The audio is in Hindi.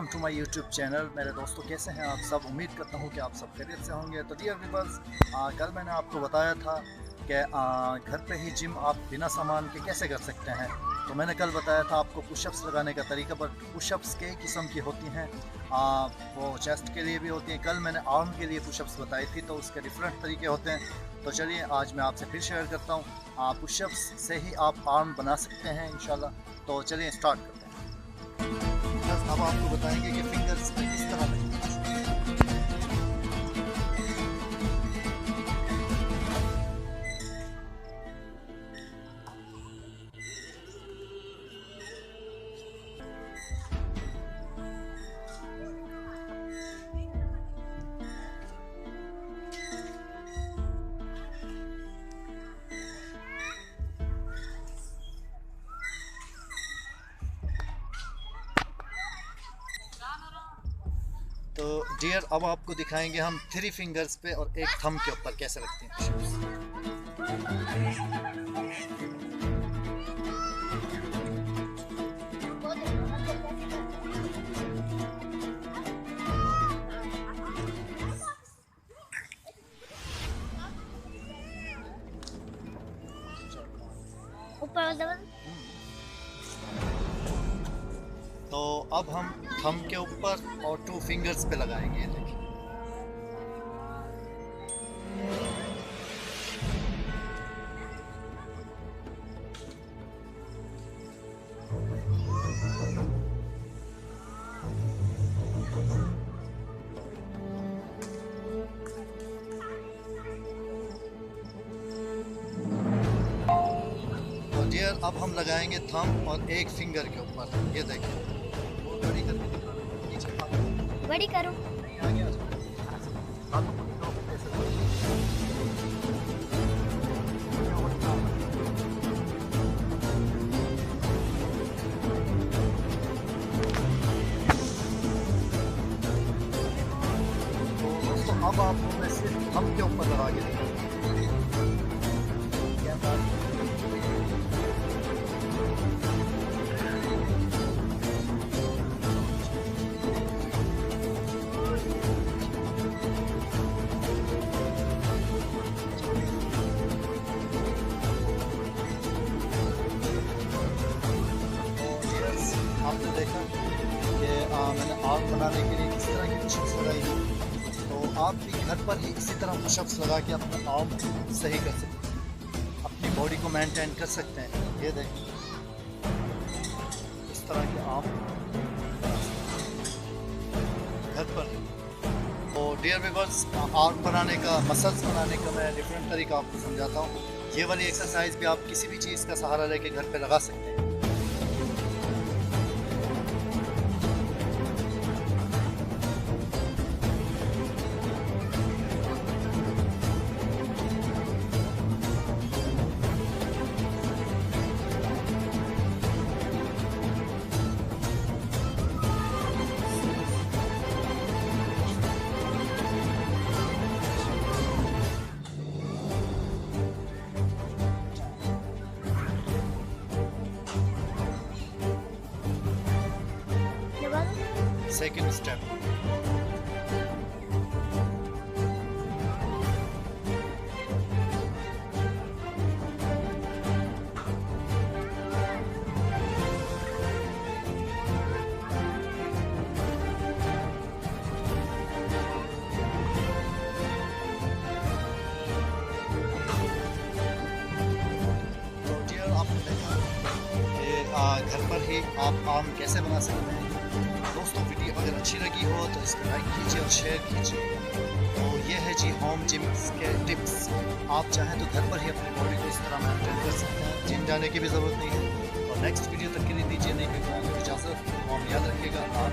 Welcome to my YouTube channel. मेरे दोस्तों कैसे हैं आप सब? उम्मीद करता हूं कि आप सब खैरियत से होंगे। तो डियर व्यूअर्स, कल मैंने आपको बताया था कि घर पे ही जिम आप बिना सामान के कैसे कर सकते हैं। तो मैंने कल बताया था आपको पुशअप्स लगाने का तरीका, पर पुशअप्स कई किस्म की होती हैं। वो चेस्ट के लिए भी होती हैं। कल मैंने आर्म के लिए पुशअप्स बताई थी, तो उसके डिफरेंट तरीके होते हैं। तो चलिए आज मैं आपसे फिर शेयर करता हूँ। पुशअप्स से ही आप आर्म बना सकते हैं इंशाल्लाह। तो चलिए स्टार्ट करते हैं। बस अब आपको बताएंगे कि फिंगर्स पे किस तरह लगेंगे। तो डियर अब आपको दिखाएंगे हम 3 फिंगर्स पे और एक थंब के ऊपर कैसे लगते हैं पुशअप्स। ऊपर तो अब हम थंब के ऊपर और 2 फिंगर्स पे लगाएंगे। ये देखिए। डियर अब हम लगाएंगे थंब और एक फिंगर के ऊपर। ये देखिए, वो बड़ी करके दिखाना, नीचे हाथ बड़ी करो। नहीं आ गया। हाथों को दो ऐसे तो दोस्तों अब आप मैं सिर्फ थंब के ऊपर लगा के क्या बात है। आपने देखा कि मैंने आर्म बनाने के लिए किस तरह की पुशअप्स लगाई है। तो आप भी घर पर ही इसी तरह पुशअप्स लगा के अपना आर्म सही कर सकते हैं, अपनी बॉडी को मेंटेन कर सकते हैं। ये देखें, इस तरह के आर्म घर पर। तो डियर व्यूअर्स, आर्म बनाने का, मसल्स बनाने का मैं डिफरेंट तरीका आपको समझाता हूँ। ये वाली एक्सरसाइज भी आप किसी भी चीज़ का सहारा लेके घर पे लगा सकते हैं। सेकंड स्टेप, घर पर ही आप आर्म कैसे बना सकते हैं। दोस्तों वीडियो अगर अच्छी लगी हो तो इसको लाइक कीजिए और शेयर कीजिए। तो ये है जी होम जिम के टिप्स। आप चाहें तो घर पर ही अपनी बॉडी को इस तरह मेंटेन कर सकते हैं, जिम जाने की भी ज़रूरत नहीं है। और नेक्स्ट वीडियो तक के लिए दीजिए नहीं इजाज़त। और याद रखिएगा आप